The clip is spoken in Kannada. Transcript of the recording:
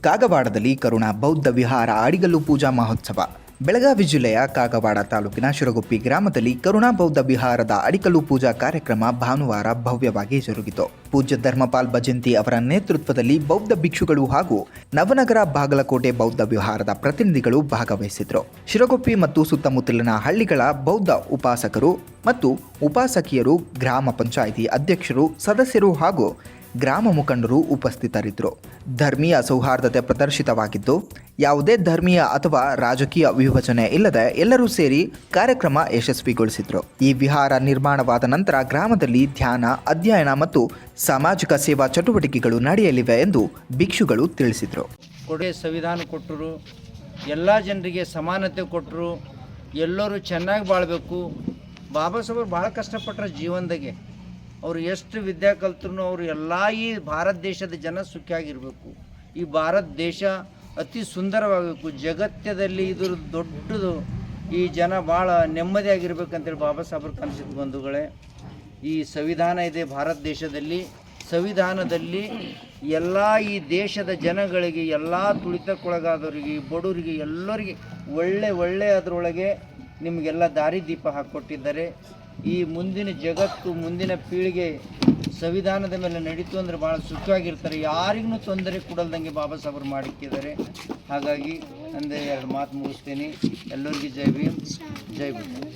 ಕಾಗವಾಡದಲ್ಲಿ ಕರುಣಾ ಬೌದ್ಧ ವಿಹಾರ ಅಡಿಗಲ್ಲು ಪೂಜಾ ಮಹೋತ್ಸವ. ಬೆಳಗಾವಿ ಜಿಲ್ಲೆಯ ಕಾಗವಾಡ ತಾಲೂಕಿನ ಶಿರಗುಪ್ಪಿ ಗ್ರಾಮದಲ್ಲಿ ಕರುಣಾ ಬೌದ್ಧ ವಿಹಾರದ ಅಡಿಕಲ್ಲು ಪೂಜಾ ಕಾರ್ಯಕ್ರಮ ಭಾನುವಾರ ಭವ್ಯವಾಗಿ ಜರುಗಿತು. ಪೂಜ್ಯ ಧರ್ಮಪಾಲ್ ಭಜಂತಿ ಅವರ ನೇತೃತ್ವದಲ್ಲಿ ಬೌದ್ಧ ಭಿಕ್ಷುಗಳು ಹಾಗೂ ನವನಗರ ಬಾಗಲಕೋಟೆ ಬೌದ್ಧ ವಿಹಾರದ ಪ್ರತಿನಿಧಿಗಳು ಭಾಗವಹಿಸಿದ್ರು. ಶಿರಗುಪ್ಪಿ ಮತ್ತು ಸುತ್ತಮುತ್ತಲಿನ ಹಳ್ಳಿಗಳ ಬೌದ್ಧ ಉಪಾಸಕರು ಮತ್ತು ಉಪಾಸಕಿಯರು, ಗ್ರಾಮ ಪಂಚಾಯಿತಿ ಅಧ್ಯಕ್ಷರು, ಸದಸ್ಯರು ಹಾಗೂ ಗ್ರಾಮ ಮುಖಂಡರು ಉಪಸ್ಥಿತರಿದ್ದರು. ಧರ್ಮೀಯ ಸೌಹಾರ್ದತೆ ಪ್ರದರ್ಶಿತವಾಗಿದ್ದು, ಯಾವುದೇ ಧರ್ಮೀಯ ಅಥವಾ ರಾಜಕೀಯ ವಿಭಜನೆ ಇಲ್ಲದೆ ಎಲ್ಲರೂ ಸೇರಿ ಕಾರ್ಯಕ್ರಮ ಯಶಸ್ವಿಗೊಳಿಸಿದರು. ಈ ವಿಹಾರ ನಿರ್ಮಾಣವಾದ ನಂತರ ಗ್ರಾಮದಲ್ಲಿ ಧ್ಯಾನ, ಅಧ್ಯಯನ ಮತ್ತು ಸಾಮಾಜಿಕ ಸೇವಾ ಚಟುವಟಿಕೆಗಳು ನಡೆಯಲಿವೆ ಎಂದು ಭಿಕ್ಷುಗಳು ತಿಳಿಸಿದರು. ಸಂವಿಧಾನ ಕೊಟ್ಟರು, ಎಲ್ಲ ಜನರಿಗೆ ಸಮಾನತೆ ಕೊಟ್ಟರು, ಎಲ್ಲರೂ ಚೆನ್ನಾಗಿ ಬಾಳಬೇಕು. ಬಾಬಾ ಸಾಹೇಬರು ಭಾಳ ಕಷ್ಟಪಟ್ಟರು ಜೀವನದಾಗೆ. ಅವರು ಎಷ್ಟು ವಿದ್ಯೆ ಕಲ್ತರೂ ಅವರು ಎಲ್ಲ ಈ ಭಾರತ ದೇಶದ ಜನ ಸುಖಿಯಾಗಿರಬೇಕು. ಈ ಭಾರತ ದೇಶ ಅತಿ ಸುಂದರವಾಗಬೇಕು. ಜಗತ್ತದಲ್ಲಿ ಇದ್ರ ದೊಡ್ಡದು. ಈ ಜನ ಭಾಳ ನೆಮ್ಮದಿಯಾಗಿರ್ಬೇಕಂತೇಳಿ ಬಾಬಾ ಸಾಹೇಬ್ರು ಕನಸಿದ ಬಂಧುಗಳೇ. ಈ ಸಂವಿಧಾನ ಇದೆ ಭಾರತ ದೇಶದಲ್ಲಿ. ಸಂವಿಧಾನದಲ್ಲಿ ಎಲ್ಲ ಈ ದೇಶದ ಜನಗಳಿಗೆ, ಎಲ್ಲ ತುಳಿತಕ್ಕೊಳಗಾದವರಿಗೆ, ಬಡವರಿಗೆ, ಎಲ್ಲರಿಗೆ ಒಳ್ಳೆ ಅದರೊಳಗೆ ನಿಮಗೆಲ್ಲ ದಾರಿದೀಪ ಹಾಕಿಕೊಟ್ಟಿದ್ದಾರೆ. ಈ ಮುಂದಿನ ಜಗತ್ತು, ಮುಂದಿನ ಪೀಳಿಗೆ ಸಂವಿಧಾನದ ಮೇಲೆ ನಡೀತು ಅಂದರೆ ಭಾಳ ಸುಖವಾಗಿರ್ತಾರೆ. ಯಾರಿಗೂ ತೊಂದರೆ ಕೊಡಲ್ದಂಗೆ ಬಾಬಾ ಸಾಹೇಬರು ಮಾಡಿಕ್ಕಿದ್ದಾರೆ. ಹಾಗಾಗಿ ಅಂದೇ ಎರಡು ಮಾತು ಮುಗಿಸ್ತೀನಿ. ಎಲ್ಲರಿಗೂ ಜೈ ಭೀಮ್, ಜೈ ಭೀಮ್.